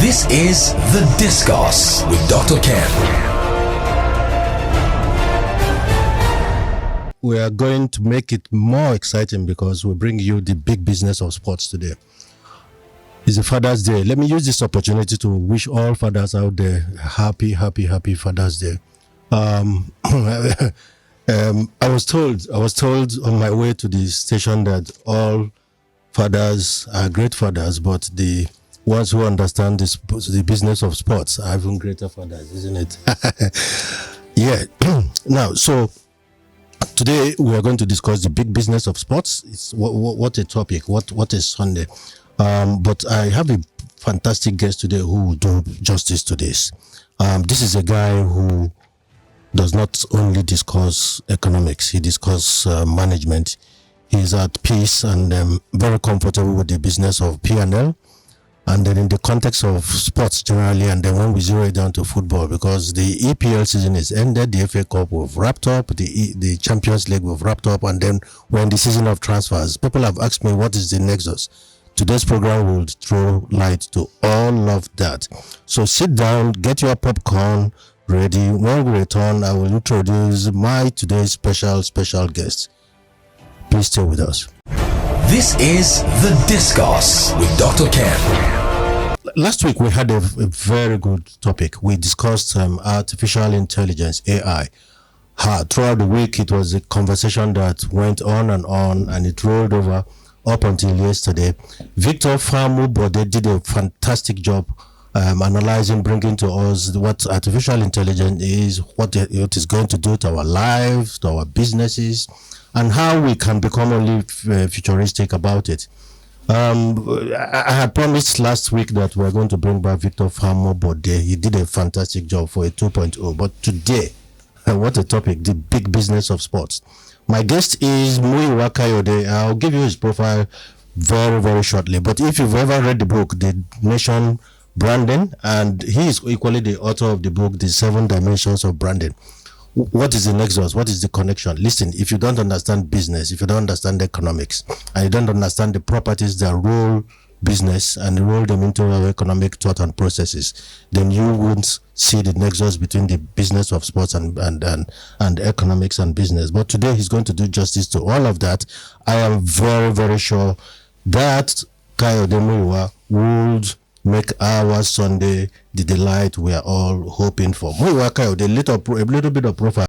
This is The Discourse with Dr. Ken. We are going to make it more exciting because we bring you the big business of sports today. It's a Father's Day. Let me use this opportunity to wish all fathers out there happy Father's Day. I was told on my way to the station that all fathers are great fathers, but the ones who understand the business of sports are even greater fathers, isn't it? Yeah. Now, so today we are going to discuss the big business of sports. It's what a topic. What is Sunday? But I have a fantastic guest today who will do justice to this. This is a guy who does not only discuss economics, he discusses management. He's at peace and very comfortable with the business of P&L. And then in the context of sports generally, and then when we zero it down to football, because the EPL season is ended, the FA Cup we've wrapped up, the Champions League we've wrapped up, and then we're in the season of transfers. People have asked me, what is the nexus? Today's program will throw light to all of that. So sit down, get your popcorn ready. When we return, I will introduce my today's special guest. Please stay with us. This is The Discourse with Dr. Ken. Last week we had a very good topic. We discussed artificial intelligence, AI. Throughout the week it was a conversation that went on, and it rolled over up until yesterday. Victor Famubode did a fantastic job analyzing, bringing to us what artificial intelligence is, what it is going to do to our lives, to our businesses, and how we can become only futuristic about it. I had promised last week that we're going to bring back Victor Famubode. He did a fantastic job for a 2.0. But today, what a topic, the big business of sports. My guest is Muyiwa Kayode. I'll give you his profile very shortly. But if you've ever read the book, The Nation Branding, and he is equally the author of the book, The 7 Dimensions of Branding. What is the nexus? What is the connection? Listen, if you don't understand business, if you don't understand economics, and you don't understand the properties that rule business and roll them into our economic thought and processes, then you won't see the nexus between the business of sports and economics and business. But today he's going to do justice to all of that. I am very sure that Kayode Muyiwa would make our Sunday the delight we are all hoping for. Muyiwa Kayode, a little bit of profile.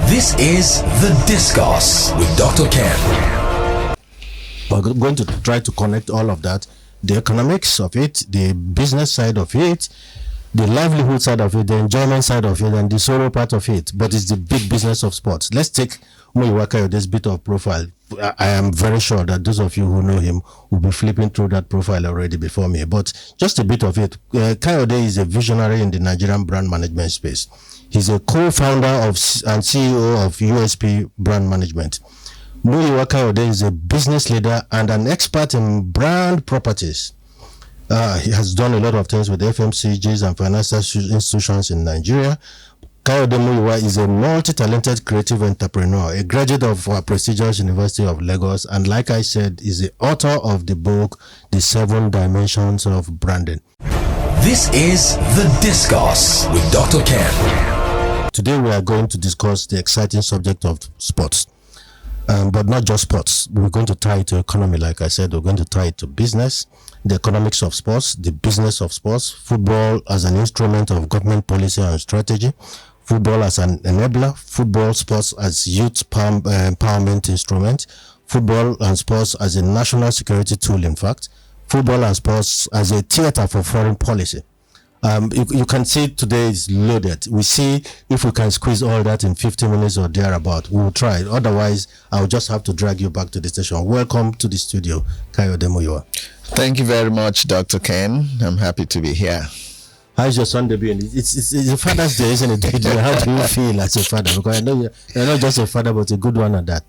This is The Discourse with Dr. Ken. We're going to try to connect all of that, the economics of it, the business side of it, the livelihood side of it, the enjoyment side of it, and the sorrow part of it. But it's the big business of sports. Let's take Muyiwa Kayode's bit of profile. I am very sure that those of you who know him will be flipping through that profile already before me. But just a bit of it. Kayode is a visionary in the Nigerian brand management space. He's a co-founder and CEO of USP Brand Management. Muyiwa Kayode is a business leader and an expert in brand properties. He has done a lot of things with FMCGs and financial institutions in Nigeria. Kayode Muyiwa is a multi-talented creative entrepreneur, a graduate of prestigious University of Lagos, and like I said, is the author of the book, The 7 Dimensions of Branding. This is The Discourse with Dr. Ken. Today we are going to discuss the exciting subject of sports. But not just sports. We're going to tie it to economy, like I said. We're going to tie it to business, the economics of sports, the business of sports, football as an instrument of government policy and strategy, football as an enabler, football sports as youth empowerment instrument, football and sports as a national security tool, in fact, football and sports as a theater for foreign policy. You can see today is loaded. We see if we can squeeze all that in 50 minutes or thereabout. We will try. Otherwise, I'll just have to drag you back to the station. Welcome to the studio, Kayode Muyiwa. Thank you very much, Dr. Ken. I'm happy to be here. How's your Sunday been? It's a Father's Day, isn't it? How do you feel as a father? Because I know you're not just a father, but a good one at that.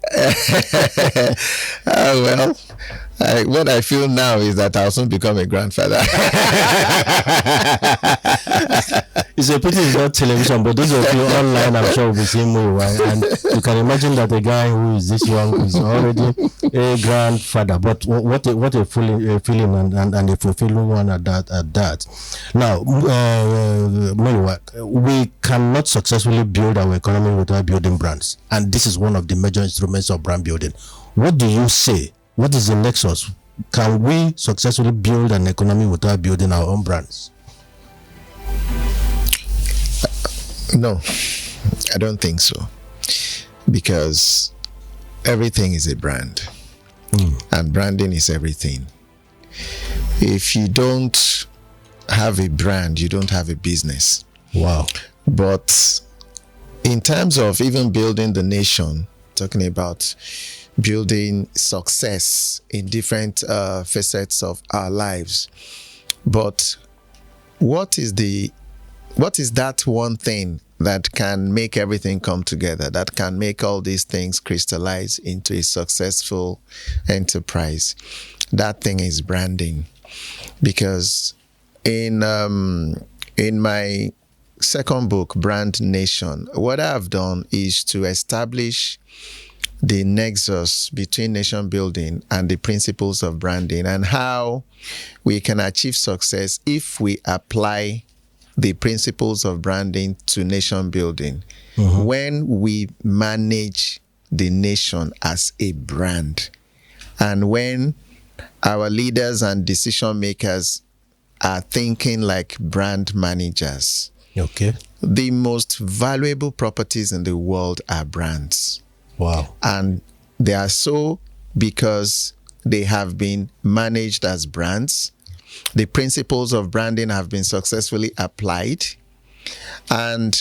What I feel now is that I'll soon become a grandfather. It's a pity it's not television, but those of you online, I'm sure will be seeing Muyiwa. And you can imagine that a guy who is this young is already a grandfather. But what a feeling and a fulfilling one at that. Now, Muyiwa, we cannot successfully build our economy without building brands. And this is one of the major instruments of brand building. What do you say? What is the nexus? Can we successfully build an economy without building our own brands? No, I don't think so. Because everything is a brand. And branding is everything. If you don't have a brand, you don't have a business. Wow. But in terms of even building the nation, talking about building success in different facets of our lives, but what is that one thing that can make everything come together, that can make all these things crystallize into a successful enterprise? That thing is branding. Because in my second book, Brand Nation, what I've done is to establish the nexus between nation building and the principles of branding, and how we can achieve success if we apply the principles of branding to nation building. When we manage the nation as a brand, and when our leaders and decision makers are thinking like brand managers. Okay. The most valuable properties in the world are brands. Wow. And they are so because they have been managed as brands. The principles of branding have been successfully applied. And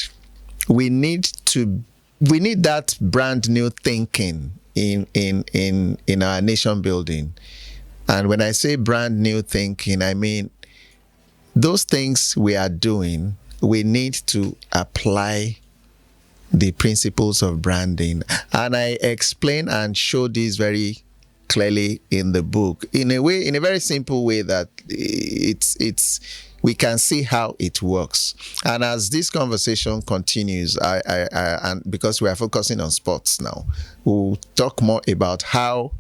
we need that brand new thinking in our nation building. And when I say brand new thinking, I mean those things we are doing, we need to apply the principles of branding. And I explain and show this very clearly in the book, in a very simple way that we can see how it works. And as this conversation continues, and because we are focusing on sports now, we'll talk more about how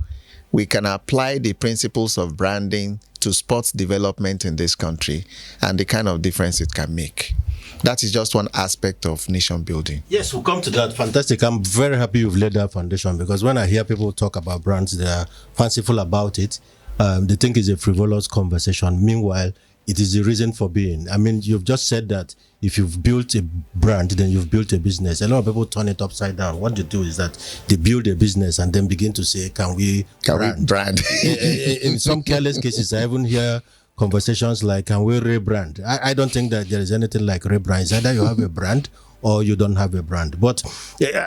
we can apply the principles of branding to sports development in this country and the kind of difference it can make. That is just one aspect of nation building. Yes, we'll come to that. Fantastic. I'm very happy you've laid that foundation, because when I hear people talk about brands, they are fanciful about it. They think it's a frivolous conversation. Meanwhile, it is the reason for being. I mean, you've just said that if you've built a brand, then you've built a business. A lot of people turn it upside down. What they do is that they build a business and then begin to say, can we brand? In some careless cases, I even hear conversations like, can we rebrand? I don't think that there is anything like rebrand. It's either you have a brand or you don't have a brand. But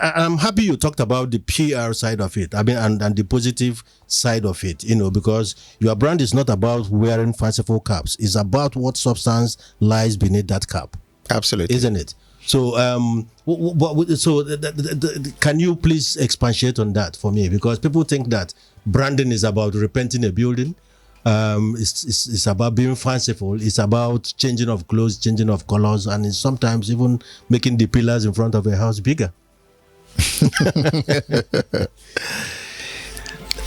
I'm happy you talked about the PR side of it. I mean, and the positive side of it, because your brand is not about wearing fanciful caps. It's about what substance lies beneath that cap. Absolutely. Isn't it? So, can you please expatiate on that for me? Because people think that branding is about repainting a building. It's about being fanciful. It's about changing of clothes, changing of colors, and it's sometimes even making the pillars in front of a house bigger.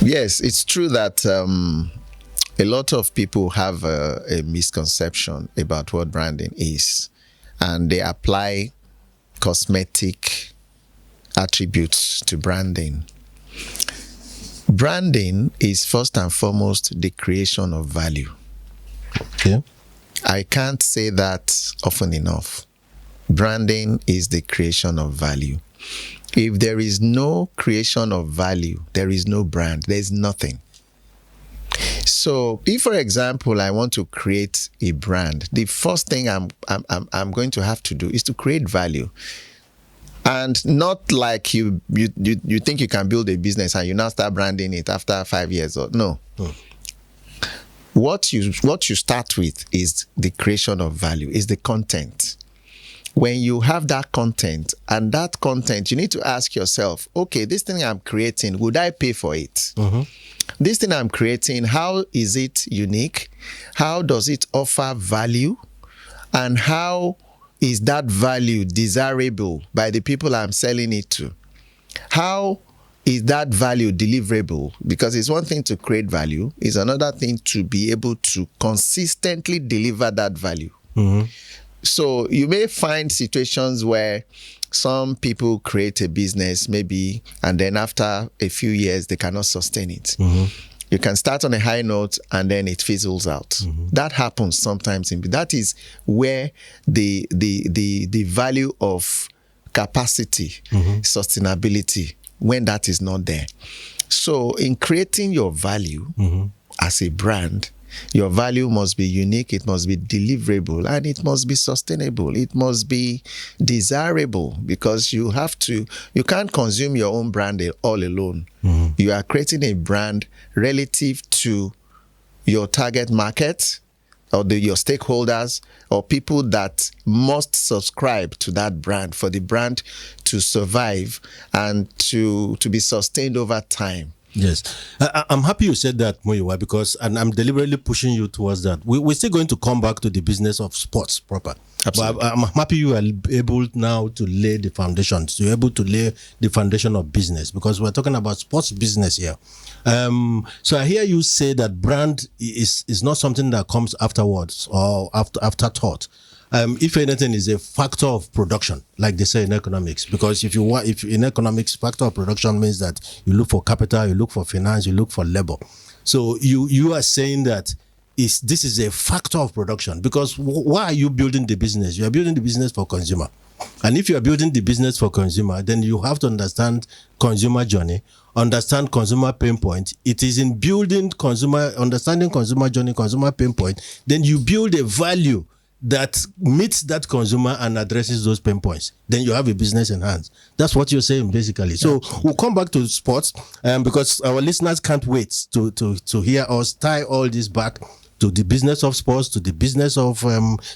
Yes, it's true that a lot of people have a misconception about what branding is, and they apply cosmetic attributes to branding. Branding is first and foremost the creation of value. Okay. I can't say that often enough. Branding is the creation of value. If there is no creation of value, there is no brand. There's nothing. So, if, for example, I want to create a brand, the first thing I'm going to have to do is to create value. And not like you think you can build a business and you now start branding it after 5 years or no. What you start with is the creation of value, is the content. When you have that content, you need to ask yourself, okay, this thing I'm creating, would I pay for it? this thing I'm creating, how is it unique? How does it offer value? And how is that value desirable by the people I'm selling it to? How is that value deliverable? Because it's one thing to create value, it's another thing to be able to consistently deliver that value. So you may find situations where some people create a business maybe, and then after a few years, they cannot sustain it. You can start on a high note and then it fizzles out. That happens sometimes. That is where the value of capacity, sustainability, when that is not there. So in creating your value as a brand, your value must be unique, it must be deliverable, and it must be sustainable. It must be desirable, because you can't consume your own brand all alone. You are creating a brand relative to your target market, or your stakeholders, or people that must subscribe to that brand for the brand to survive and to be sustained over time. Yes. I'm happy you said that, Muyiwa, because, and I'm deliberately pushing you towards that. We're still going to come back to the business of sports proper. Absolutely. But I'm happy you are able now to lay the foundations. You're able to lay the foundation of business, because we're talking about sports business here. So I hear you say that brand is not something that comes afterwards or after thought. If anything, is a factor of production, like they say in economics. Because if in economics, factor of production means that you look for capital, you look for finance, you look for labor. So you are saying that this is a factor of production, because why are you building the business? You are building the business for consumer. And if you are building the business for consumer, then you have to understand consumer journey, understand consumer pain point. It is in understanding consumer journey, consumer pain point, then you build a value that meets that consumer and addresses those pain points. Then you have a business in hands. That's what you're saying, basically. So we'll come back to sports, because our listeners can't wait to hear us tie all this back to the business of sports, to the business of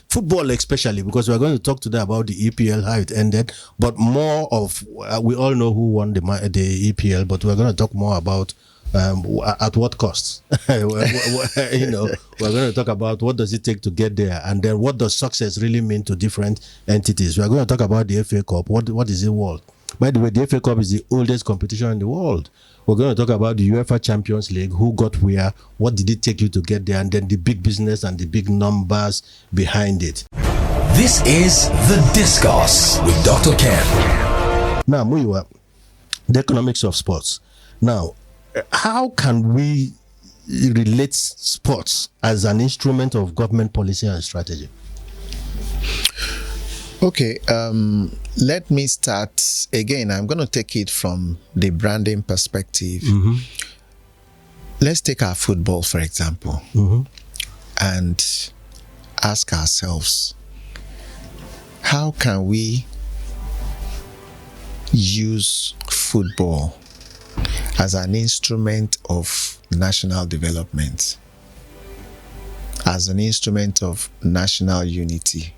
football, especially, because we're going to talk today about the EPL, how it ended, but more of, we all know who won the EPL, but we're going to talk more about at what cost. We're going to talk about what does it take to get there, and then what does success really mean to different entities. We're going to talk about the FA Cup. What is it worth? By the way, the FA Cup is the oldest competition in the world. We're going to talk about the UEFA Champions League, who got where, what did it take you to get there, and then the big business and the big numbers behind it. This is The Discourse with Dr. Ken. Now, Muyiwa, the economics of sports. Now, how can we relate sports as an instrument of government policy and strategy? Okay, let me start again. I'm going to take it from the branding perspective. Let's take our football, for example, and ask ourselves, how can we use football as an instrument of national development, as an instrument of national unity,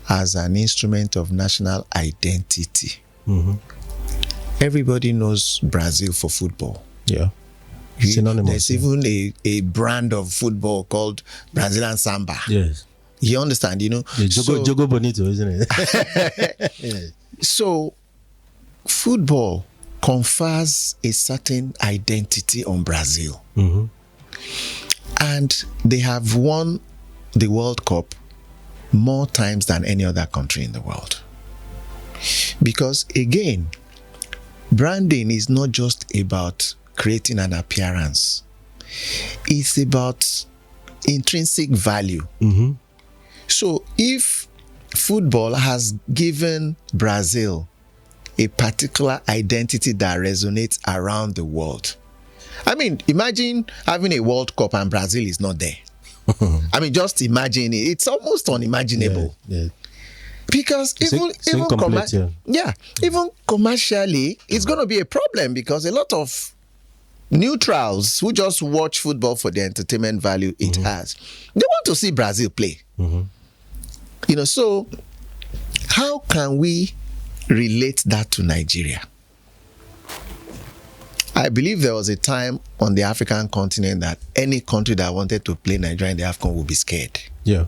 as an instrument of national identity? Everybody knows Brazil for football. Yeah. There's even a brand of football called Brazilian Samba. Yes. You understand, Jogo Bonito, isn't it? Yeah. So football confers a certain identity on Brazil. And they have won the World Cup more times than any other country in the world. Because again, branding is not just about creating an appearance. It's about intrinsic value. So if football has given Brazil a particular identity that resonates around the world. I mean, imagine having a World Cup and Brazil is not there. I mean, just imagine it. It's almost unimaginable. Yeah. Because even commercially, it's going to be a problem, because a lot of neutrals who just watch football for the entertainment value it has, they want to see Brazil play. So how can we relate that to Nigeria? I believe there was a time on the African continent that any country that wanted to play Nigeria in the AFCON would be scared. Yeah.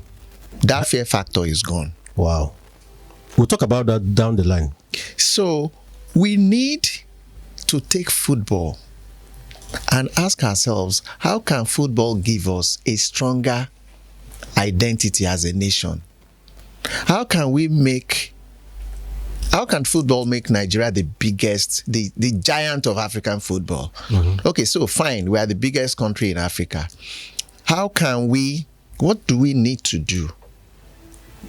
That fear factor is gone. Wow. We'll talk about that down the line. So we need to take football and ask ourselves, how can football give us a stronger identity as a nation? How can football make Nigeria the biggest, the giant of African football? Okay, so fine, we are the biggest country in Africa. What do we need to do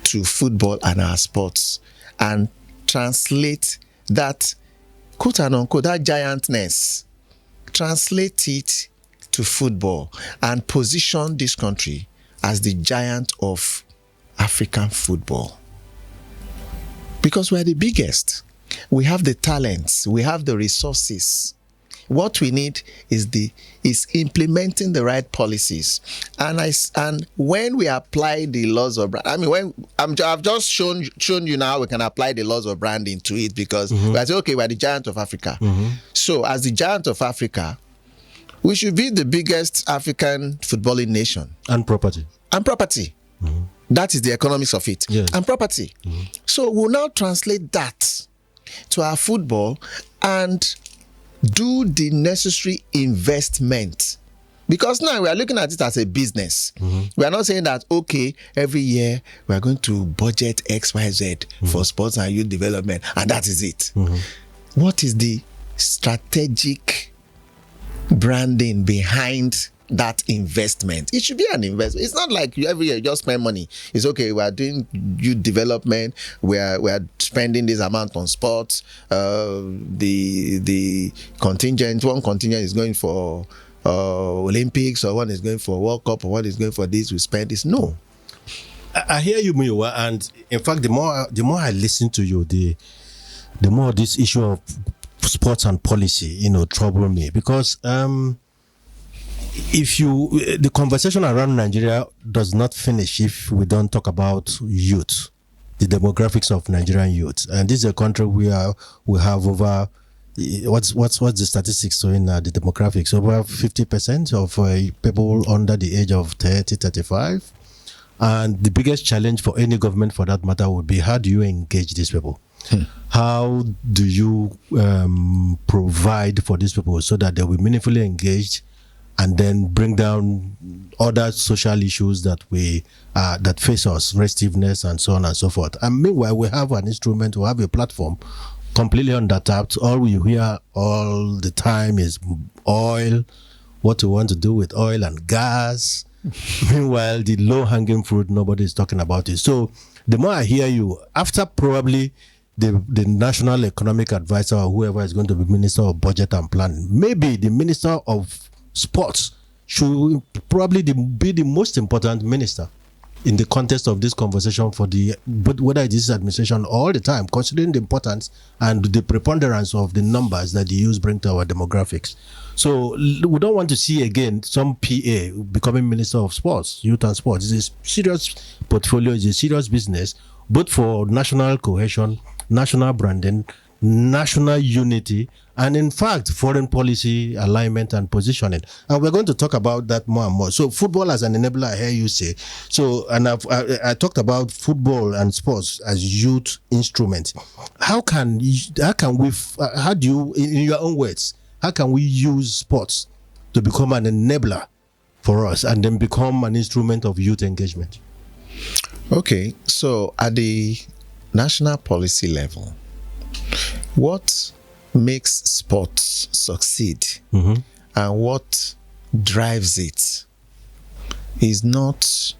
to football and our sports and translate that, quote and unquote, that giantness, translate it to football and position this country as the giant of African football? Because we're the biggest. We have the talents, we have the resources. What we need is implementing the right policies. And when we apply the laws of brand, I've just shown you now we can apply the laws of branding to it, because we say, okay, we're the giant of Africa. So as the giant of Africa, we should be the biggest African footballing nation. And property. That is the economics of it. Yes. And property. So we'll now translate that to our football and do the necessary investment. Because now we are looking at it as a business. We are not saying that, okay, every year we are going to budget XYZ for sports and youth development, and that is it. What is the strategic branding behind that investment? It should be an investment. It's not like every year you just spend money. It's okay, we are doing youth development, we are spending this amount on sports. The contingent, one contingent is going for Olympics, or one is going for World Cup, or one is going for this, we spend this. No. I hear you, Muyiwa, and in fact, the more I listen to you, the more this issue of sports and policy, trouble me, because the conversation around Nigeria does not finish if we don't talk about youth, the demographics of Nigerian youth. And this is a country we have over, what's the statistics showing the demographics? Over 50% of people under the age of 30, 35. And the biggest challenge for any government, for that matter, would be, how do you engage these people? How do you provide for these people so that they will be meaningfully engaged, and then bring down other social issues that that face us, restiveness and so on and so forth. And meanwhile, we have an instrument, we have a platform completely undertapped. All we hear all the time is oil, what we want to do with oil and gas. Meanwhile, the low-hanging fruit, nobody is talking about it. So the more I hear you, after probably the National Economic Advisor or whoever is going to be Minister of Budget and Planning, maybe the Minister of Sports should probably be the most important minister in the context of this conversation but whether it is administration all the time, considering the importance and the preponderance of the numbers that the youth bring to our demographics. So we don't want to see again some PA becoming Minister of Sports, Youth and Sports. It's a serious portfolio, it's a serious business, both for national cohesion, national branding, national unity, and in fact, foreign policy alignment and positioning. And we're going to talk about that more and more. So football as an enabler, I hear you say. So, and I talked about football and sports as youth instruments. How do you, in your own words, how can we use sports to become an enabler for us and then become an instrument of youth engagement? Okay, so at the national policy level, what makes sports succeed and what drives it is not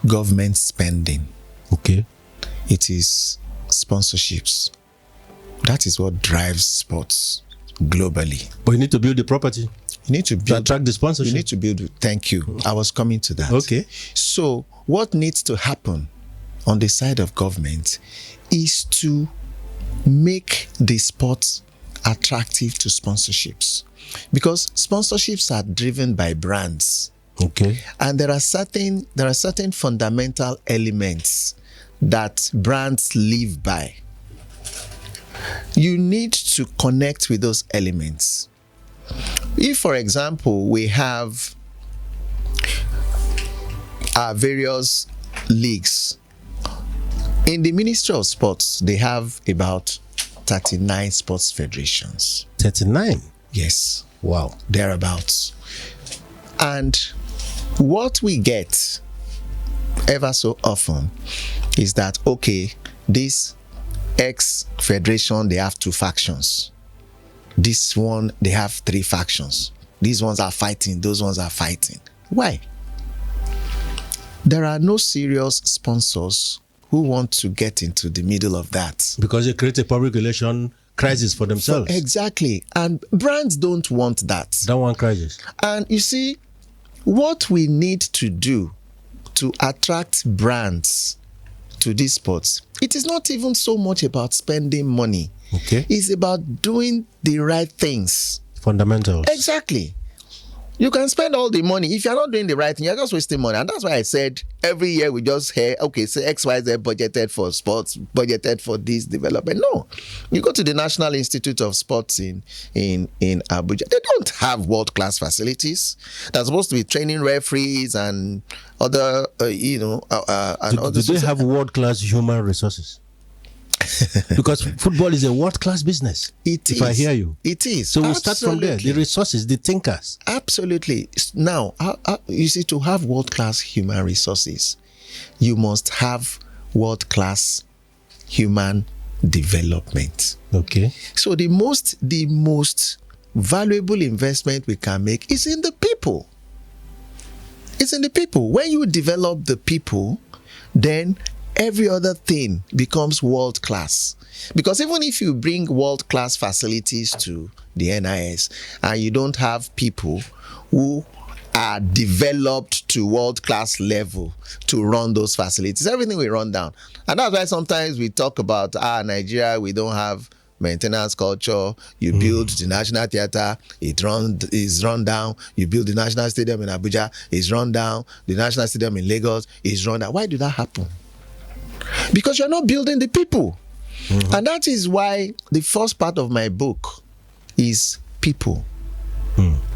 government spending. Okay. It is sponsorships. That is what drives sports globally. But you need to build the property. You need to build, attract the sponsorship. You need to build. Thank you. I was coming to that. Okay. So what needs to happen on the side of government is to make the sports attractive to sponsorships, because sponsorships are driven by brands. Okay. And there are certain fundamental elements that brands live by. You need to connect with those elements. If, for example, we have our various leagues, in the Ministry of Sports, they have about 39 sports federations. 39? Yes. Wow. Thereabouts. And what we get ever so often is that, okay, this X federation, they have 2 factions. This one, they have 3 factions. These ones are fighting, those ones are fighting. Why? There are no serious sponsors who want to get into the middle of that. Because they create a public relation crisis for themselves. Exactly. And brands don't want that. Don't want crisis. And you see, what we need to do to attract brands to these sports, it is not even so much about spending money. Okay. It's about doing the right things. Fundamentals. Exactly. You can spend all the money. If you're not doing the right thing, you're just wasting money. And that's why I said every year we just hear, okay, so XYZ budgeted for sports, budgeted for this development. No. You go to the National Institute of Sports in Abuja. They don't have world-class facilities. They're supposed to be training referees and other, Do they have world-class human resources? Because football is a world-class business. It is. If I hear you. It is. So we start from there. The resources, the thinkers. Absolutely. Now, you see, to have world-class human resources, you must have world-class human development. Okay. So the most valuable investment we can make is in the people. It's in the people. When you develop the people, then every other thing becomes world-class. Because even if you bring world-class facilities to the NIS and you don't have people who are developed to world-class level to run those facilities, everything will run down. And that's why sometimes we talk about, Nigeria, we don't have maintenance culture. You build the National Theatre, is run down. You build the National Stadium in Abuja, it's run down. The National Stadium in Lagos is run down. Why did that happen? Because you're not building the people. And that is why the first part of my book is people.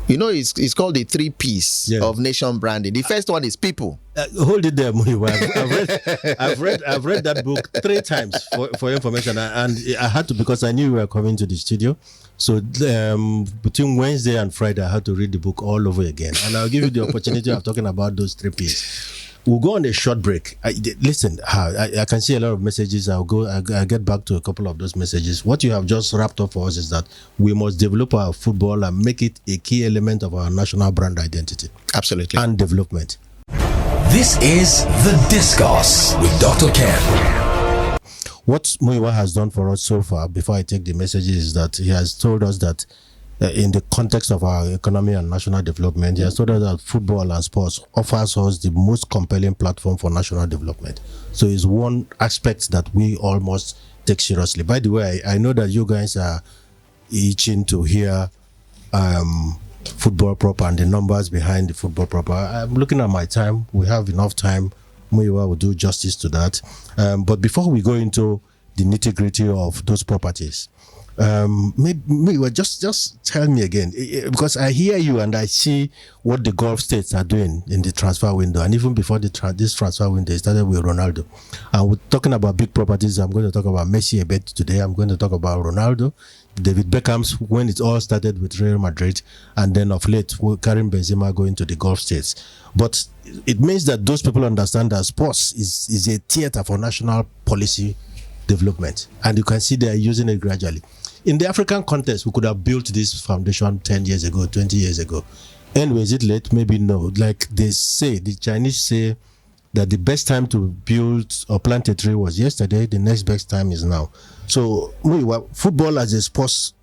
You know, it's called the 3 P's of nation branding. The first one is people. Hold it there, Muyiwa. I've read that book 3 times for information, and I had to, because I knew you were coming to the studio. So between Wednesday and Friday, I had to read the book all over again, and I'll give you the opportunity of talking about those 3 P's. We'll go on a short break. Listen, I can see a lot of messages. I'll get back to a couple of those messages. What you have just wrapped up for us is that we must develop our football and make it a key element of our national brand identity. Absolutely. And development. This is The Discourse with Dr. Ken. What Muyiwa has done for us so far, before I take the messages, is that he has told us that in the context of our economy and national development, he has told us that football and sports offers us the most compelling platform for national development. So it's one aspect that we all must take seriously. By the way, I know that you guys are itching to hear football proper and the numbers behind the football proper. I'm looking at my time. We have enough time. Muyiwa will do justice to that. But before we go into the nitty-gritty of those properties, maybe just tell me again, because I hear you and I see what the Gulf states are doing in the transfer window, and even before this transfer window, it started with Ronaldo. And we're talking about big properties. I'm going to talk about Messi a bit today. I'm going to talk about Ronaldo, David Beckham's, when it all started with Real Madrid, and then of late, Karim Benzema going to the Gulf states. But it means that those people understand that sports is a theater for national policy development, and you can see they are using it gradually. In the African context, we could have built this foundation 10 years ago, 20 years ago. Anyway, is it late? Maybe no. Like they say, the Chinese say that the best time to build or plant a tree was yesterday, the next best time is now. So, football as a sport,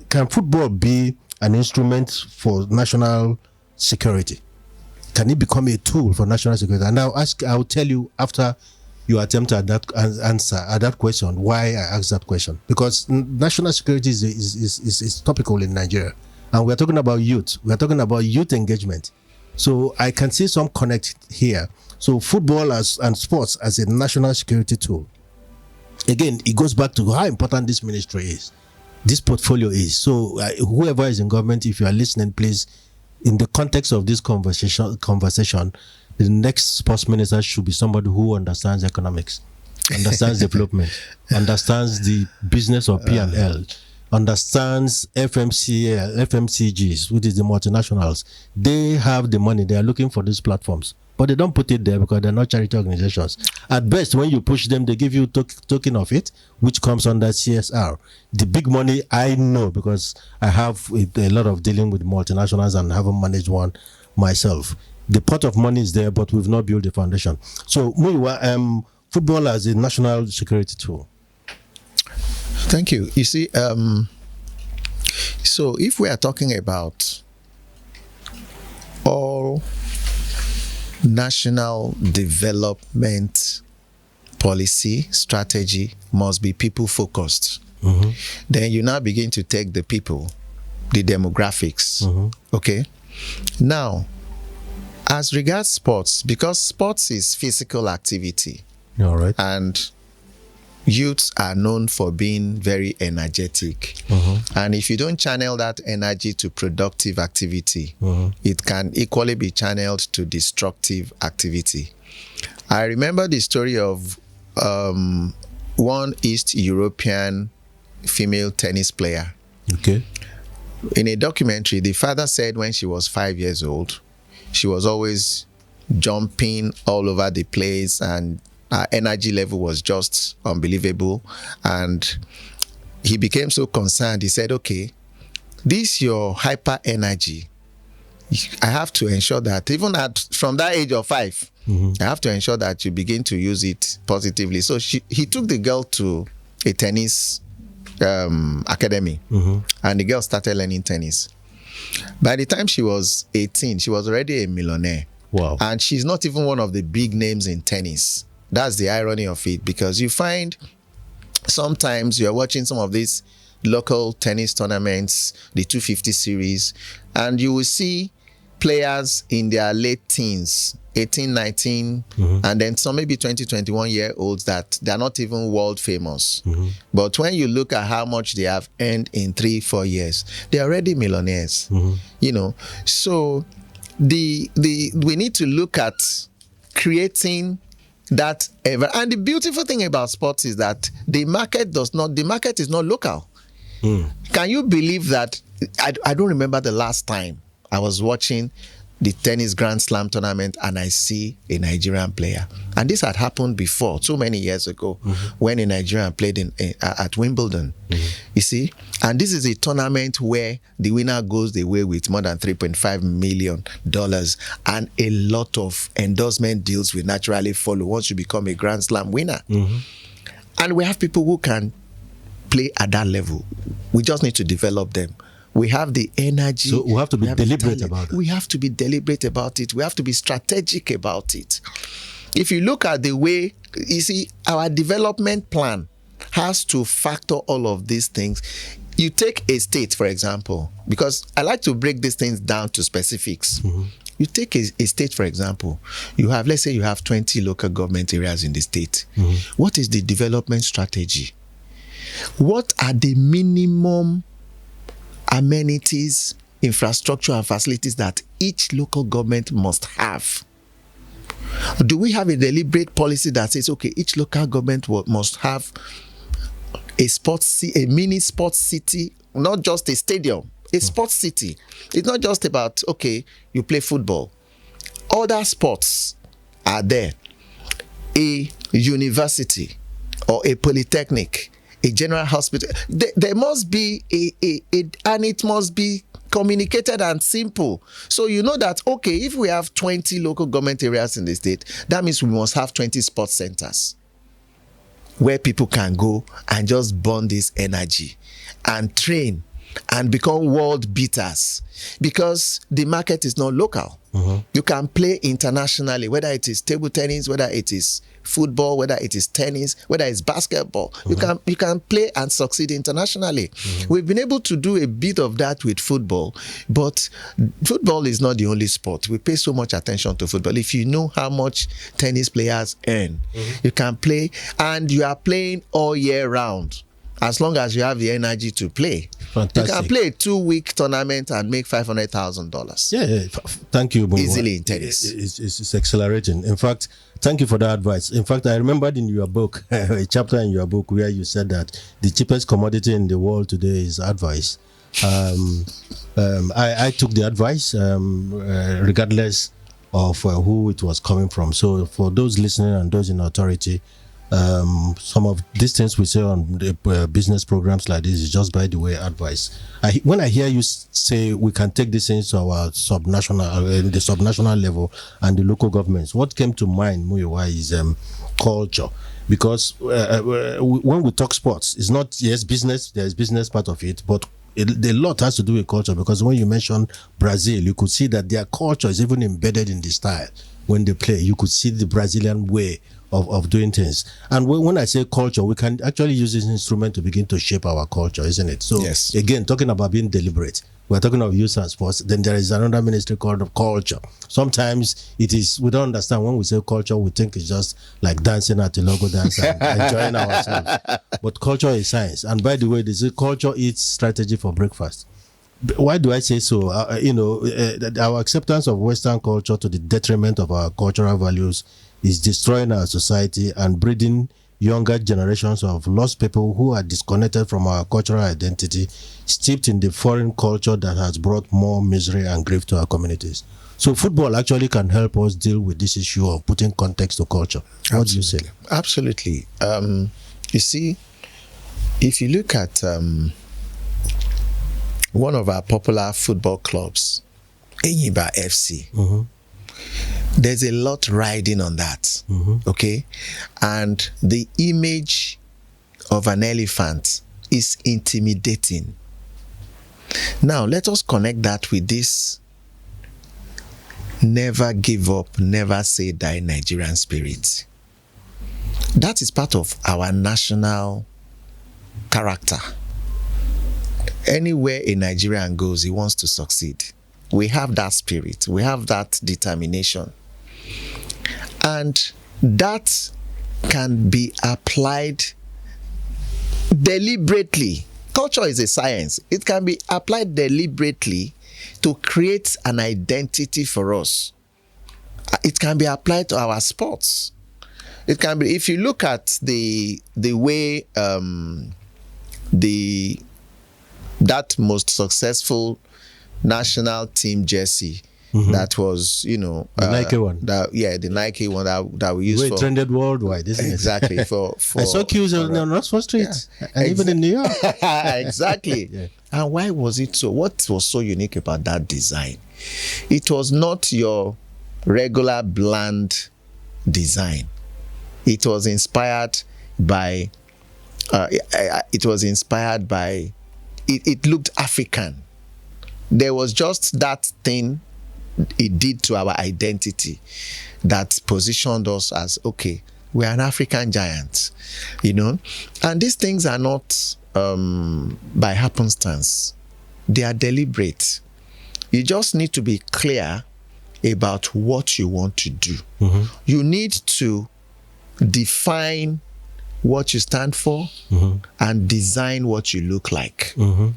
can football be an instrument for national security? Can it become a tool for national security? And I'll tell you after you attempt at that answer at that question why I asked that question, because national security is topical in Nigeria, and we're talking about youth. We're talking about youth engagement, so I can see some connect here. So football and sports as a national security tool. Again, it goes back to how important this ministry is. this portfolio is. So whoever is in government, if you are listening, please, in the context of this conversation, the next sports minister should be somebody who understands economics, understands development, understands the business of P&L, understands FMCGs, which is the multinationals. They have the money. They are looking for these platforms, but they don't put it there because they're not charity organizations. At best, when you push them, they give you token of it, which comes under CSR. The big money, I know because I have a lot of dealing with multinationals and haven't managed one myself. The pot of money is there, but we've not built the foundation. So, Muyiwa, football as a national security tool. Thank you. You see, so if we are talking about all national development policy strategy must be people focused, then you now begin to take the people, the demographics. Okay. Now, as regards sports, because sports is physical activity, all right, and youths are known for being very energetic. And if you don't channel that energy to productive activity, it can equally be channeled to destructive activity. I remember the story of one East European female tennis player. Okay. In a documentary, the father said when she was 5 years old, she was always jumping all over the place and her energy level was just unbelievable. And he became so concerned. He said, okay, this your hyper energy, I have to ensure that even from that age of 5, I have to ensure that you begin to use it positively. So he took the girl to a tennis academy, and the girl started learning tennis. By the time she was 18, she was already a millionaire. Wow. And she's not even one of the big names in tennis. That's the irony of it, because you find sometimes you're watching some of these local tennis tournaments, the 250 series, and you will see players in their late teens, 18, 19, and then some maybe 20, 21 year olds that they're not even world famous. But when you look at how much they have earned in 3-4 years, they're already millionaires. You know, so we need to look at creating that ever. And the beautiful thing about sports is that the market is not local. Can you believe that? I don't remember the last time I was watching the tennis Grand Slam tournament and I see a Nigerian player. And this had happened before, so many years ago, when a Nigerian played at Wimbledon. You see? And this is a tournament where the winner goes away with more than $3.5 million, and a lot of endorsement deals will naturally follow once you become a Grand Slam winner. And we have people who can play at that level. We just need to develop them. We have the energy. So we have to be deliberate about it. We have to be deliberate about it. We have to be strategic about it. If you look at the way, you see, our development plan has to factor all of these things. You take a state, for example, because I like to break these things down to specifics. You take a state, for example, let's say you have 20 local government areas in the state. What is the development strategy? What are the minimum amenities, infrastructure, and facilities that each local government must have? Do we have a deliberate policy that says, okay, each local government must have a mini sports city, not just a stadium, a sports city? It's not just about, okay, you play football. Other sports are there. A university or a polytechnic, a general hospital. There must be and it must be communicated and simple. So you know that, okay, if we have 20 local government areas in the state, that means we must have 20 sports centers where people can go and just burn this energy and train and become world beaters, because the market is not local. You can play internationally, whether it is table tennis, whether it is football, whether it is tennis, whether it's basketball. You can play and succeed internationally. We've been able to do a bit of that with football, but football is not the only sport. We pay so much attention to football. If you know how much tennis players earn, you can play, and you are playing all year round. as long as you have the energy to play. Fantastic. You can play a 2-week tournament and make $500,000. Yeah. Thank you, Muyiwa. Easily in tennis. It's accelerating. In fact, thank you for that advice. In fact, I remembered in your book, a chapter in your book where you said that the cheapest commodity in the world today is advice. I took the advice regardless of who it was coming from. So for those listening and those in authority, some of these things we say on the business programs like this is just, by the way, advice. When I hear you say we can take these things to our the subnational level and the local governments, what came to mind, Muyiwa, is culture. Because when we talk sports, it's not, yes, business, there's business part of it, but a lot has to do with culture. Because when you mention Brazil, you could see that their culture is even embedded in the style. When they play, you could see the Brazilian way of doing things. And when I say culture, we can actually use this instrument to begin to shape our culture, isn't it? So yes. Again, talking about being deliberate, we're talking of youth and sports. Then there is another ministry called culture. Sometimes it is, we don't understand when we say culture, we think it's just like dancing at the logo dance and enjoying ourselves. But culture is science. And by the way, this is culture eats strategy for breakfast. Why do I say so? Our acceptance of Western culture to the detriment of our cultural values is destroying our society and breeding younger generations of lost people who are disconnected from our cultural identity, steeped in the foreign culture that has brought more misery and grief to our communities. So football actually can help us deal with this issue of putting context to culture. What do you say? Absolutely. You see, if you look at one of our popular football clubs, Enyimba FC, Mm-hmm. there's a lot riding on that. Mm-hmm. Okay? And the image of an elephant is intimidating. Now, let us connect that with this never give up, never say die Nigerian spirit. That is part of our national character. Anywhere a Nigerian goes, he wants to succeed. We have that spirit. We have that determination. And that can be applied deliberately. Culture is a science. It can be applied deliberately to create an identity for us. It can be applied to our sports. It can be, if you look at the way that most successful national team jersey, mm-hmm. that was, the Nike one. The Nike one that we used for. Trended worldwide, isn't exactly, it? for I saw queues on Oxford Street, and even in New York. Exactly. Yeah. And why was it so? What was so unique about that design? It was not your regular bland design. It was inspired by. It looked African. There was just that thing it did to our identity that positioned us as, okay, we're an African giant, And these things are not by happenstance. They are deliberate. You just need to be clear about what you want to do. Mm-hmm. You need to define what you stand for, mm-hmm. and design what you look like, mm-hmm.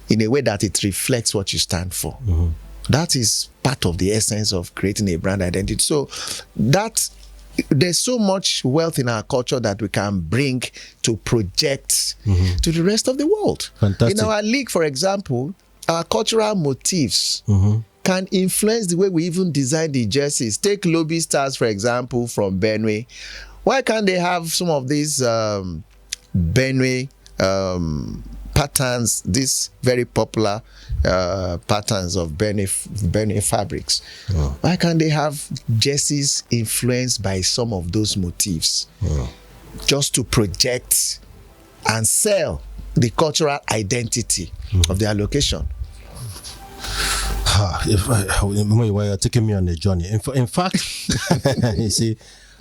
in a way that it reflects what you stand for. Mm-hmm. That is part of the essence of creating a brand identity. So there's so much wealth in our culture that we can bring to project, mm-hmm. to the rest of the world. Fantastic. In our league, for example, our cultural motifs, mm-hmm. can influence the way we even design the jerseys. Take Lobby Stars, for example, from Benue. Why can't they have some of these Benue patterns, these very popular patterns of Benue fabrics? Oh. Why can't they have jerseys influenced by some of those motifs? Oh. Just to project and sell the cultural identity, mm-hmm. of their location. You're taking me on a journey. In fact, you see,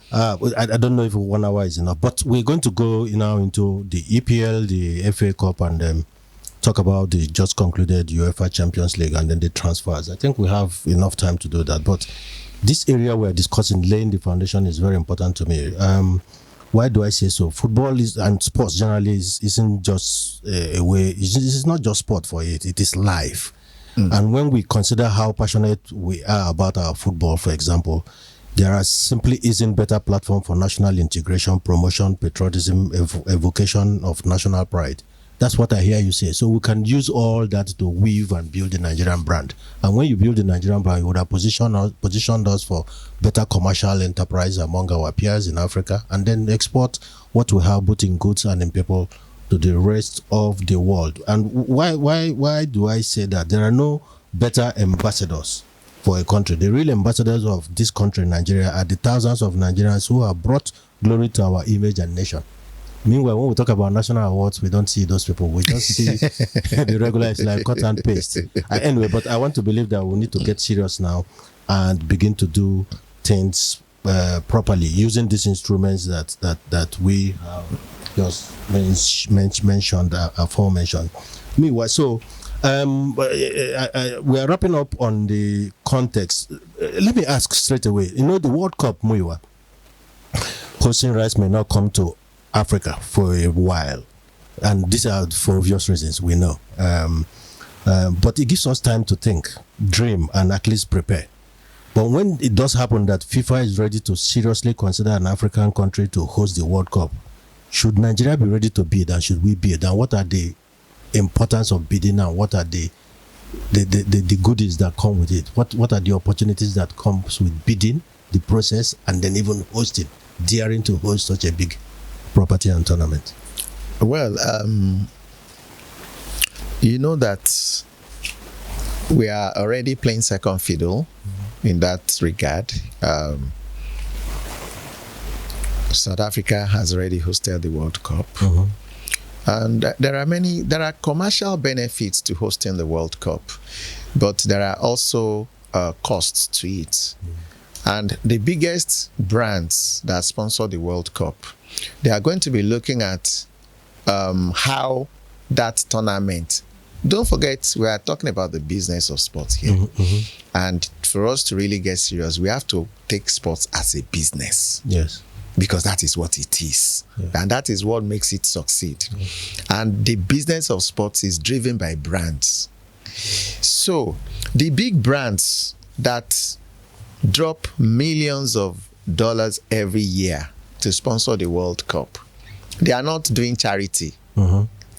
I don't know if 1 hour is enough, but we're going to go now into the EPL, the FA Cup, and talk about the just concluded UEFA Champions League and then the transfers. I think we have enough time to do that. But this area we're discussing, laying the foundation, is very important to me. Why do I say so? Football is, and sports generally isn't just a way. It's not just sport for it. It is life. And when we consider how passionate we are about our football, for example, there simply isn't better platform for national integration, promotion, patriotism, evocation of national pride. That's what I hear you say. So we can use all that to weave and build the Nigerian brand. And when you build the Nigerian brand, you would have positioned us for better commercial enterprise among our peers in Africa, and then export what we have both in goods and in people to the rest of the world. And why do I say that? There are no better ambassadors for a country. The real ambassadors of this country, Nigeria, are the thousands of Nigerians who have brought glory to our image and nation. Meanwhile, when we talk about national awards, we don't see those people. We just see the regular, it's like cut and paste. Anyway, but I want to believe that we need to get serious now and begin to do things properly using these instruments that we have just mentioned, aforementioned. Meanwhile, so we are wrapping up on the context. Let me ask straight away. You know, the World Cup, Muyiwa, hosting rights may not come to Africa for a while, and these are for obvious reasons, we know. But it gives us time to think, dream, and at least prepare. But when it does happen that FIFA is ready to seriously consider an African country to host the World Cup, should Nigeria be ready to bid, and should we bid? And what are the importance of bidding, and what are the goodies that come with it? What are the opportunities that comes with bidding, the process, and then even hosting, daring to host such a big property and tournament? Well, you know that we are already playing second fiddle in that regard. South Africa has already hosted the World Cup. And there are commercial benefits to hosting the World Cup, but there are also costs to it. And the biggest brands that sponsor the World Cup, they are going to be looking at how that tournament. Don't forget, we are talking about the business of sports here. And for us to really get serious, we have to take sports as a business. Yes. Because that is what it is. And that is what makes it succeed. And the business of sports is driven by brands. So the big brands that drop millions of dollars every year to sponsor the World Cup, they are not doing charity.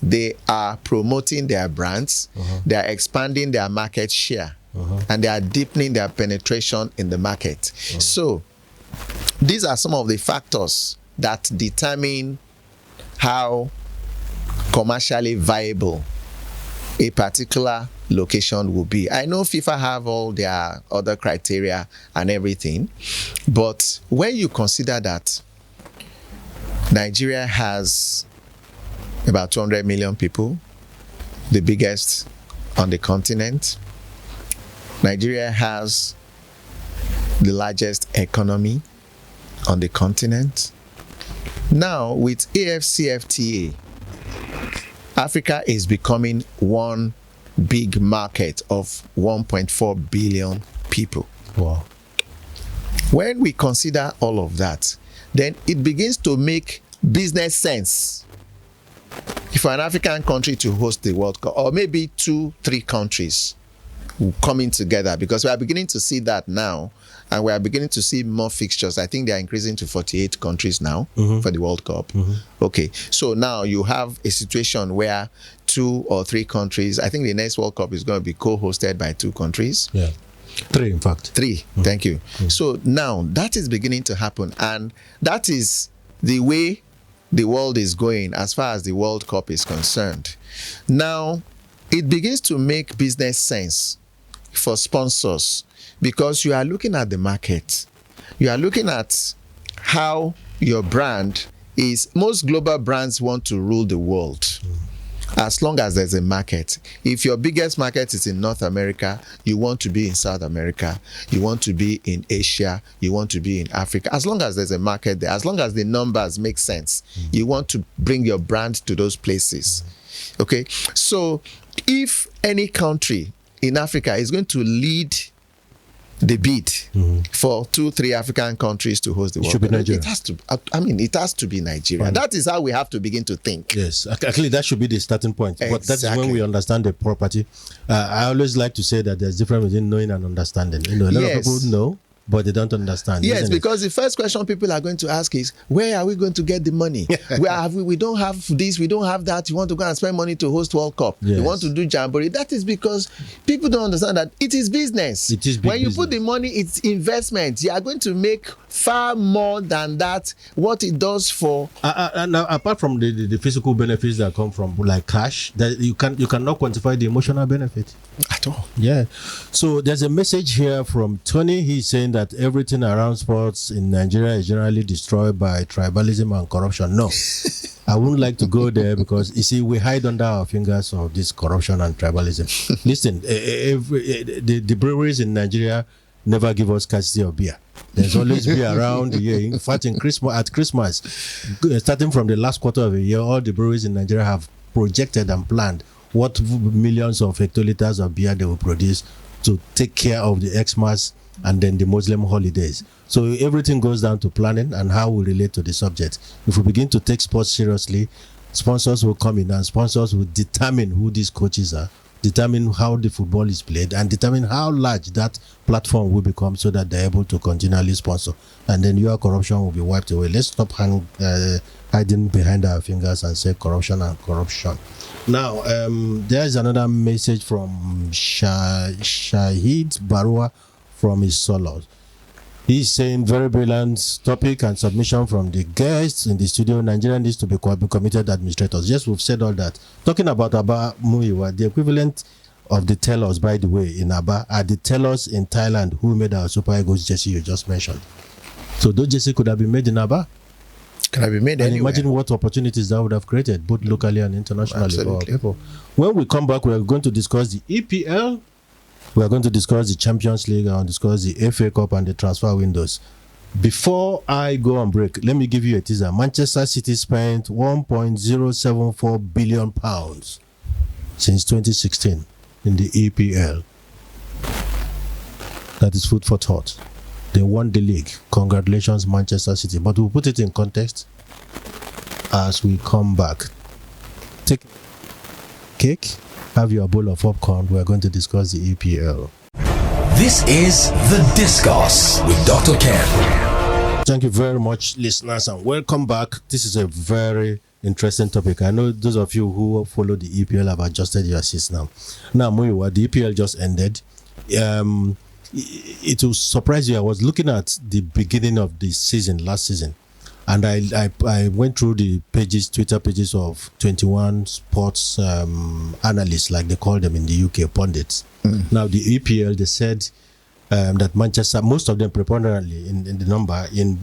They are promoting their brands. They are expanding their market share. And they are deepening their penetration in the market. So these are some of the factors that determine how commercially viable a particular location will be. I know FIFA have all their other criteria and everything, but when you consider that Nigeria has about 200 million people, the biggest on the continent, Nigeria has the largest economy on the continent. Now, with AfCFTA, Africa is becoming one big market of 1.4 billion people. Wow. When we consider all of that, then it begins to make business sense for an African country to host the World Cup, or maybe 2-3 countries coming together, because we are beginning to see that now, and we are beginning to see more fixtures. I think they are increasing to 48 countries now for the World Cup. Okay, so now you have a situation where 2 or 3 countries, I think the next World Cup is going to be co-hosted by 2 countries. Yeah, 3 in fact. 3, thank you. So now that is beginning to happen, and that is the way the world is going as far as the World Cup is concerned. Now, it begins to make business sense for sponsors, because you are looking at the market. You are looking at how your brand is. Most global brands want to rule the world as long as there's a market. If your biggest market is in North America, you want to be in South America, you want to be in Asia, you want to be in Africa. As long as there's a market there, as long as the numbers make sense, you want to bring your brand to those places. Okay, so if any country in Africa is going to lead the bid for 2-3 African countries to host the World Cup. Should be Nigeria. It has to. It has to be Nigeria. Fine. That is how we have to begin to think. Yes, actually, that should be the starting point. But that's when we understand the property. I always like to say that there's a difference between knowing and understanding. A lot of people know, but they don't understand. Yes, because the first question people are going to ask is, where are we going to get the money? We don't have this, we don't have that. You want to go and spend money to host World Cup. Yes. You want to do Jamboree. That is because people don't understand that it is business. It is big when you business. put the money, it's investment. You are going to make far more than that, what it does for. Now, apart from the physical benefits that come from like cash, that you cannot quantify the emotional benefit At all. Yeah. So there's a message here from Tony. He's saying that everything around sports in Nigeria is generally destroyed by tribalism and corruption. No, I wouldn't like to go there because, you see, we hide under our fingers of this corruption and tribalism. Listen, the breweries in Nigeria never give us scarcity of beer. There's always beer around the year. In fact, at Christmas, starting from the last quarter of the year, all the breweries in Nigeria have projected and planned what millions of hectoliters of beer they will produce to take care of the Xmas and then the Muslim holidays. So everything goes down to planning and how we relate to the subject. If we begin to take sports seriously, sponsors will come in and sponsors will determine who these coaches are, determine how the football is played, and determine how large that platform will become so that they're able to continually sponsor. And then your corruption will be wiped away. Let's stop hiding behind our fingers and say corruption and corruption. Now, there's another message from Shahid Barua from his solos. He's saying, very brilliant topic and submission from the guests in the studio. Nigeria needs to be committed administrators. Yes, we've said all that. Talking about Aba Muyiwa, the equivalent of the tellers, by the way, in Aba, are the tellers in Thailand who made our Super Eagles jersey you just mentioned. So those jerseys could have been made in Aba. Can I be made and anywhere? imagine what opportunities that would have created, both locally and internationally for our people. When we come back, we are going to discuss the EPL. We are going to discuss the Champions League and discuss the FA Cup and the transfer windows. Before I go on break, let me give you a teaser. Manchester City spent £1.074 billion since 2016 in the EPL. That is food for thought. They won the league. Congratulations, Manchester City. But we'll put it in context as we come back. Take cake, have your bowl of popcorn. We're going to discuss the EPL. This is The Discourse with Dr. Ken. Thank you very much, listeners, and welcome back. This is a very interesting topic. I know those of you who follow the EPL have adjusted your seats now. Now, Muyiwa, the EPL just ended. It will surprise you. I was looking at the beginning of the season, last season, and I went through the Twitter pages of 21 sports analysts, like they call them in the UK, pundits. Now, the EPL, they said that Manchester, most of them preponderantly in the number, in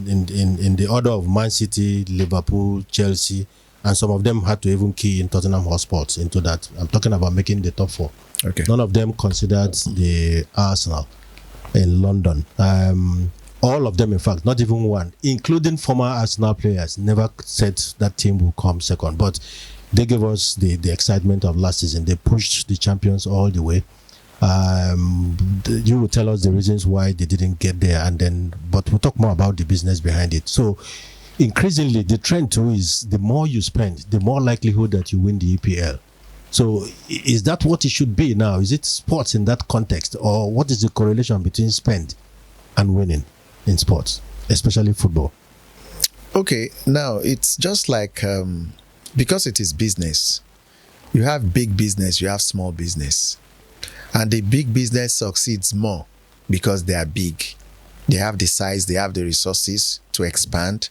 the order of Man City, Liverpool, Chelsea, and some of them had to even key in Tottenham Hotspur into that. I'm talking about making the top four. Okay. None of them considered the Arsenal in London. All of them, in fact, not even one, including former Arsenal players, never said that team will come second. But they gave us the excitement of last season. They pushed the champions all the way. You will tell us the reasons why they didn't get there, but we'll talk more about the business behind it. So increasingly, the trend too is the more you spend, the more likelihood that you win the EPL. So is that what it should be now? Is it sports in that context? Or what is the correlation between spend and winning in sports, especially football? Okay, now it's just like, because it is business, you have big business, you have small business. And the big business succeeds more because they are big. They have the size, they have the resources to expand.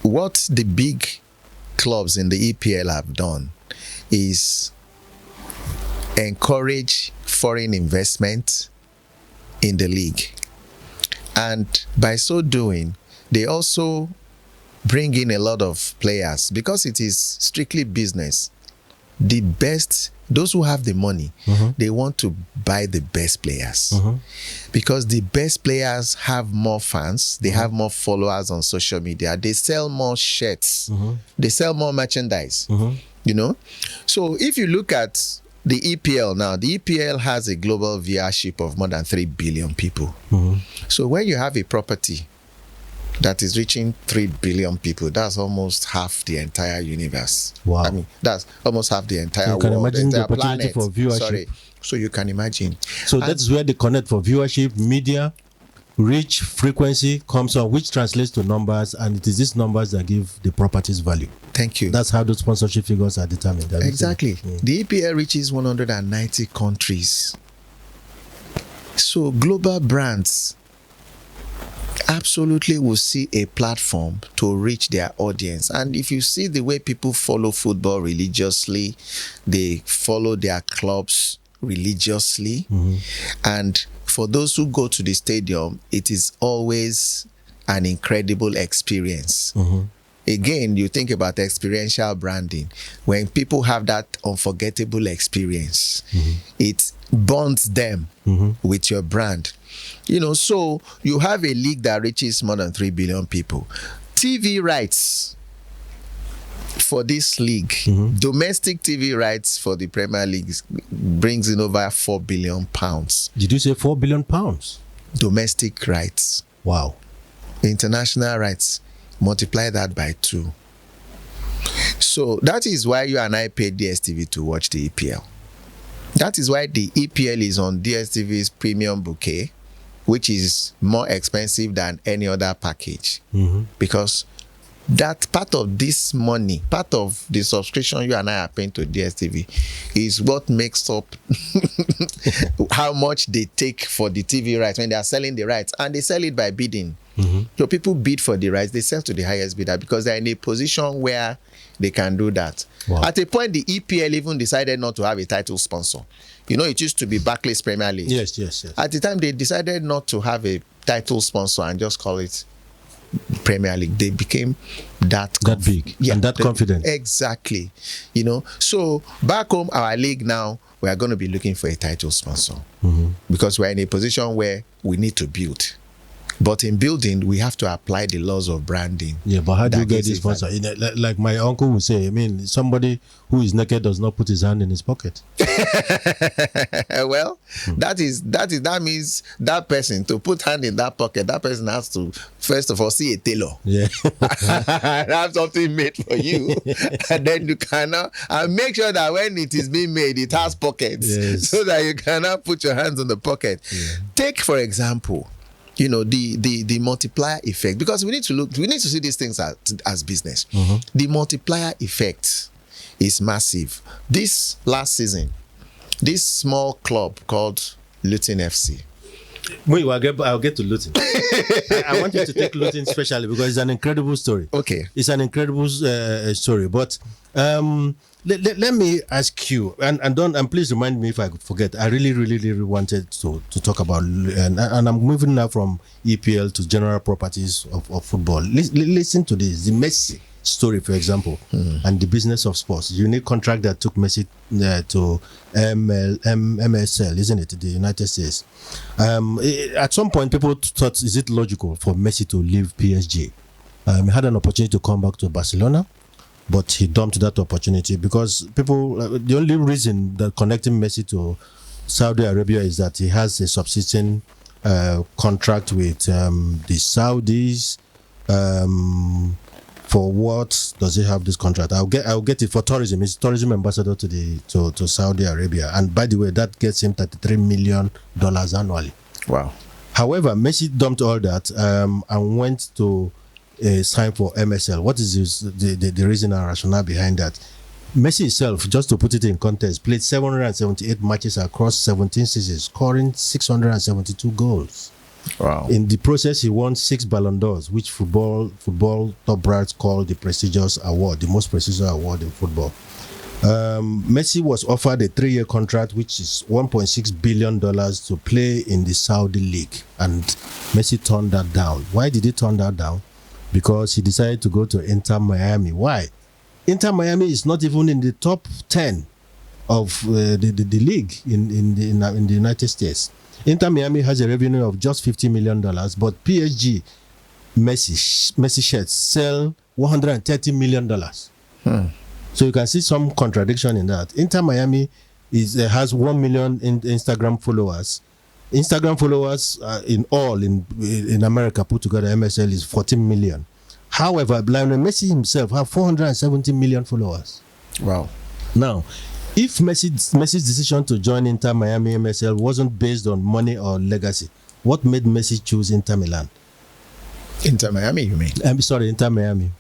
What the big clubs in the EPL have done is encourage foreign investment in the league. And by so doing, they also bring in a lot of players because it is strictly business. The best, those who have the money, they want to buy the best players because the best players have more fans, they have more followers on social media, they sell more shirts, they sell more merchandise, you know. So if you look at the EPL now, the EPL has a global viewership of more than 3 billion people. So when you have a property that is reaching 3 billion people, that's almost half the entire universe. Wow. I mean, that's almost half the entire you can world, imagine the the entire opportunity planet. for viewership. Sorry. So you can imagine. So that's where the connect for viewership, media, reach, frequency comes on, which translates to numbers, and it is these numbers that give the properties value. Thank you. That's how those sponsorship figures are determined. Exactly. The EPL reaches 190 countries. So global brands absolutely will see a platform to reach their audience. And if you see the way people follow football religiously, they follow their clubs religiously. And for those who go to the stadium, it is always an incredible experience. Again, you think about experiential branding. When people have that unforgettable experience, it bonds them with your brand. You know, so you have a league that reaches more than 3 billion people. TV rights for this league, domestic TV rights for the Premier League brings in over 4 billion pounds. Did you say 4 billion pounds? Domestic rights. Wow. International rights, multiply that by 2. So that is why you and I paid DSTV to watch the EPL. That is why the EPL is on DSTV's premium bouquet, which is more expensive than any other package. Because that part of this money, part of the subscription you and I are paying to DSTV is what makes up how much they take for the TV rights when they are selling the rights, and they sell it by bidding. So people bid for the rights, they sell to the highest bidder because they're in a position where they can do that. Wow. At a point, the EPL even decided not to have a title sponsor. You know, it used to be Barclays Premier League. Yes. At the time, they decided not to have a title sponsor and just call it Premier League. They became that big and that confident. Exactly. You know, so back home, our league now, we are going to be looking for a title sponsor because we're in a position where we need to build. But in building, we have to apply the laws of branding. Yeah, but how do you get this sponsor? Like my uncle would say, I mean, somebody who is naked does not put his hand in his pocket. Well, that means that person, to put hand in that pocket, that person has to first of all see a tailor. Yeah. Have something made for you. And then you cannot, and make sure that when it is being made, it has pockets. So that you cannot put your hands on the pocket. Take, for example, you know, the multiplier effect, because we need to see these things as business. The multiplier effect is massive. This last season, this small club called Luton FC. Wait, I'll get to Luton. I want you to take Luton specially because it's an incredible story. Okay. It's an incredible story. But let me ask you, and please remind me if I forget. I really wanted to talk about, and I'm moving now from EPL to general properties of football. Listen to this. The Messi story, for example, and the business of sports. Unique contract that took Messi to MSL, isn't it, the United States? At some point, people thought, is it logical for Messi to leave PSG? He had an opportunity to come back to Barcelona, but he dumped that opportunity because people, the only reason that connecting Messi to Saudi Arabia is that he has a subsisting contract with the Saudis. For what does he have this contract? I'll get it for tourism. He's tourism ambassador to Saudi Arabia, and by the way, that gets him $33 million annually. Wow. However, Messi dumped all that and went to sign for MSL. What is the reason and rationale behind that? Messi himself, just to put it in context, played 778 matches across 17 seasons, scoring 672 goals. Wow. In the process, he won 6 Ballon d'Ors, which football top brass call the prestigious award, the most prestigious award in football. Messi was offered a 3-year contract, which is $1.6 billion to play in the Saudi League. And Messi turned that down. Why did he turn that down? Because he decided to go to Inter Miami. Why? Inter Miami is not even in the top 10 of the league in the United States. Inter Miami has a revenue of just $50 million, but PSG Messi shirts sell $130 million. So you can see some contradiction in that. Inter Miami has 1 million Instagram followers. Instagram followers in America put together, MSL is 14 million. However, Lionel Messi himself have 470 million followers. Wow. Now, if Messi's decision to join Inter Miami MSL wasn't based on money or legacy, what made Messi choose Inter Milan? Inter Miami, you mean? I'm sorry, Inter Miami.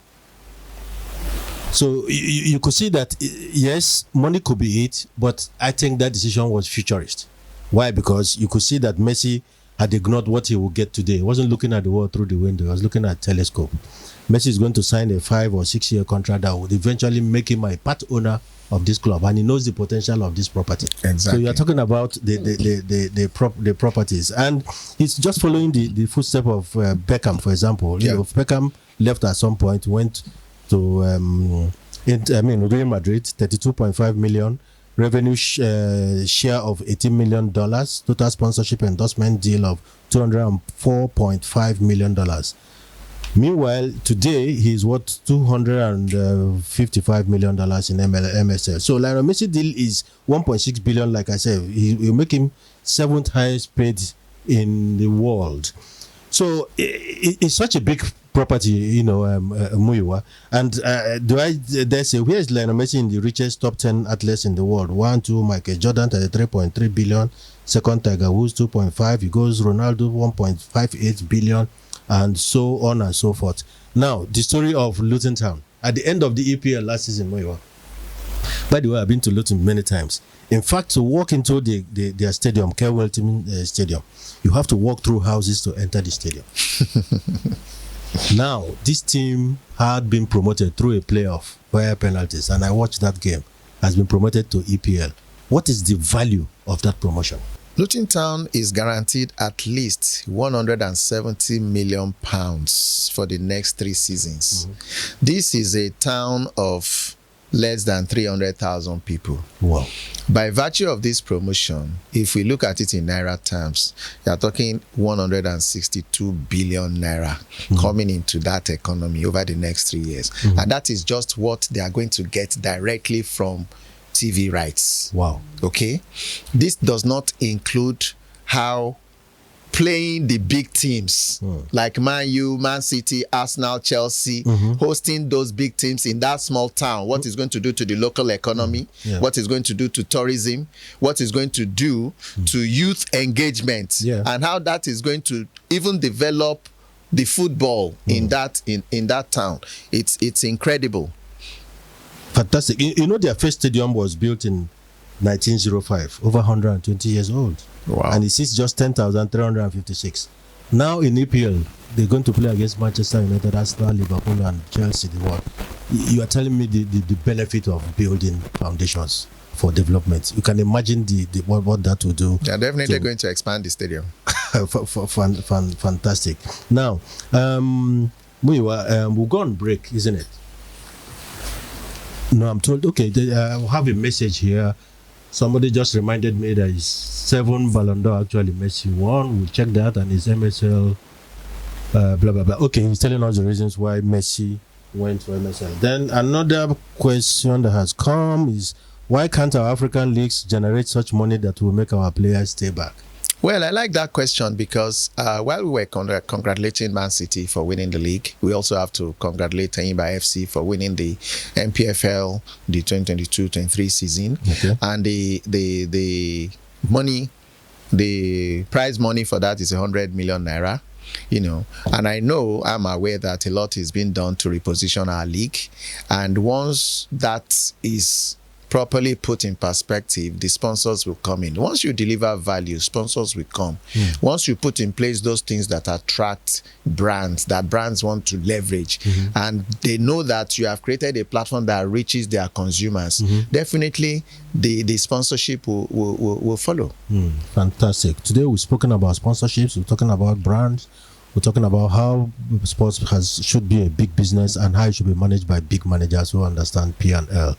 So you could see that, yes, money could be it, but I think that decision was futurist. Why? Because you could see that Messi had ignored what he would get today. He wasn't looking at the world through the window. He was looking at telescope. Messi is going to sign a 5 or 6 year contract that would eventually make him a part owner of this club, and he knows the potential of this property. Exactly. So you are talking about the properties, and it's just following the footstep of Beckham, for example. Yeah. You know, Beckham left at some point, went to Real Madrid, 32.5 million. Revenue share of $18 million, total sponsorship endorsement deal of $204.5 million. Meanwhile, today he's worth $255 million in MSL. So Lionel Messi deal is 1.6 billion. Like I said, he'll make him 7th highest paid in the world. So it's such a big property, you know, Muyiwa. And do I dare say, where is Lionel Messi in the richest top 10 athletes in the world? 1, 2, Michael Jordan, 33.3 billion. Second, Tiger Woods, 2.5. He goes Ronaldo, 1.58 billion, and so on and so forth. Now, the story of Luton Town. At the end of the EPL last season, Muyiwa. By the way, I've been to Luton many times. In fact, to walk into their stadium, Kerwelton Stadium, you have to walk through houses to enter the stadium. Now, this team had been promoted through a playoff via penalties, and I watched that game, has been promoted to EPL. What is the value of that promotion? Luton Town is guaranteed at least £170 million for the next 3 seasons. Mm-hmm. This is a town of less than 300,000 people. Wow. By virtue of this promotion, if we look at it in Naira terms, you are talking 162 billion Naira coming into that economy over the next 3 years. Mm-hmm. And that is just what they are going to get directly from TV rights. Wow. Okay? This does not include how playing the big teams like Man U, Man City, Arsenal, Chelsea, hosting those big teams in that small town, what is going to do to the local economy, what is going to do to tourism, what is going to do to youth engagement, and how that is going to even develop the football in that town. It's incredible. Fantastic. You know, their first stadium was built in 1905, over 120 years old. Wow. And it seats just 10,356. Now in EPL, they're going to play against Manchester United, Arsenal, Liverpool, and Chelsea. You are telling me the benefit of building foundations for development. You can imagine what that will do. They're definitely going to expand the stadium. Fantastic. Now, Muyiwa, we'll go on break, isn't it? No, I'm told, okay, I have a message here. Somebody just reminded me that it's 7 Ballon d'Or actually Messi won. We'll check that, and it's MSL, blah, blah, blah. Okay, he's telling us the reasons why Messi went to MSL. Then another question that has come is, why can't our African leagues generate such money that will make our players stay back? Well, I like that question because while we were congratulating Man City for winning the league, we also have to congratulate Enyimba FC for winning the MPFL, the 2022-23 season. Okay. And the money, the prize money for that is 100 million Naira. You know, and I'm aware that a lot is being done to reposition our league. And once that is properly put in perspective, the sponsors will come in. Once you deliver value, sponsors will come. Once you put in place those things that attract brands, that brands want to leverage, and they know that you have created a platform that reaches their consumers, definitely the sponsorship will follow. Fantastic. Today we've spoken about sponsorships, we're talking about brands, we're talking about how sports should be a big business and how it should be managed by big managers who understand P&L.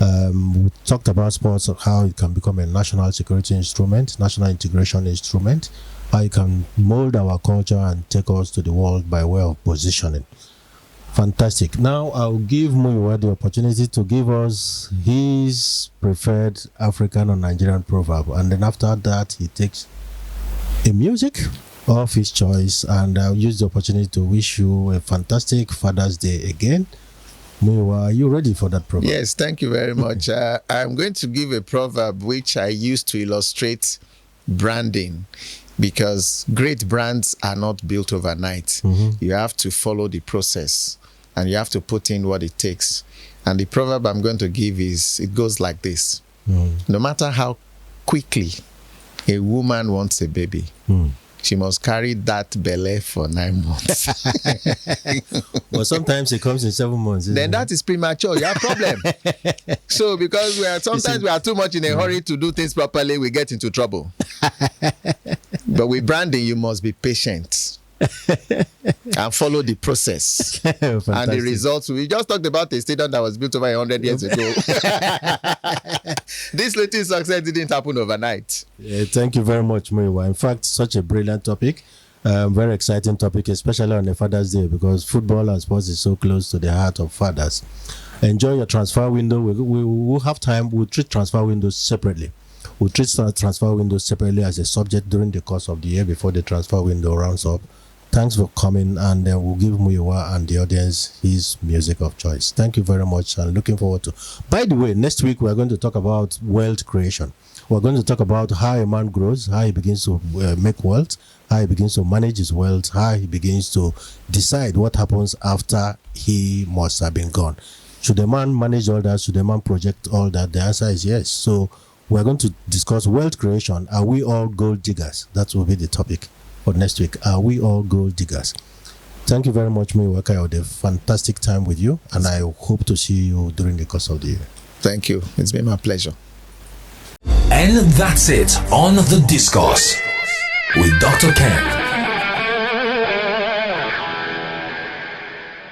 We talked about sports, how it can become a national security instrument, national integration instrument, how it can mold our culture and take us to the world by way of positioning. Fantastic. Now I'll give Muyiwa the opportunity to give us his preferred African or Nigerian proverb, and then after that he takes a music of his choice, and I'll use the opportunity to wish you a fantastic Father's Day again. Muyiwa, are you ready for that proverb? Yes, thank you very much. I'm going to give a proverb which I use to illustrate branding, because great brands are not built overnight. You have to follow the process, and you have to put in what it takes. And the proverb I'm going to give it goes like this. No matter how quickly a woman wants a baby, she must carry that belly for 9 months. Well, sometimes it comes in 7 months. Then that is premature. You have a problem. So because sometimes we are too much in a hurry to do things properly, we get into trouble. But with branding, you must be patient and follow the process. And the results, we just talked about a stadium that was built over 100 years ago. This little success didn't happen overnight. Yeah, thank you very much, Muyiwa. In fact, such a brilliant topic, very exciting topic, especially on the Father's Day, because football and sports is so close to the heart of fathers. Enjoy your transfer window. We will have time. We'll treat transfer windows separately. We'll treat transfer windows separately as a subject during the course of the year before the transfer window rounds up. Thanks for coming, and then we'll give Muyiwa and the audience his music of choice. Thank you very much, and looking forward to. By the way, next week we're going to talk about wealth creation. We're going to talk about how a man grows, how he begins to make wealth, how he begins to manage his wealth, how he begins to decide what happens after he must have been gone. Should a man manage all that? Should a man project all that? The answer is yes. So we're going to discuss wealth creation. Are we all gold diggers? That will be the topic for next week. Are we all gold diggers? Thank you very much, Muyiwa Kayode. Fantastic time with you, and I hope to see you during the course of the year. Thank you. It's been my pleasure. And that's it on The Discourse with Dr. Ken.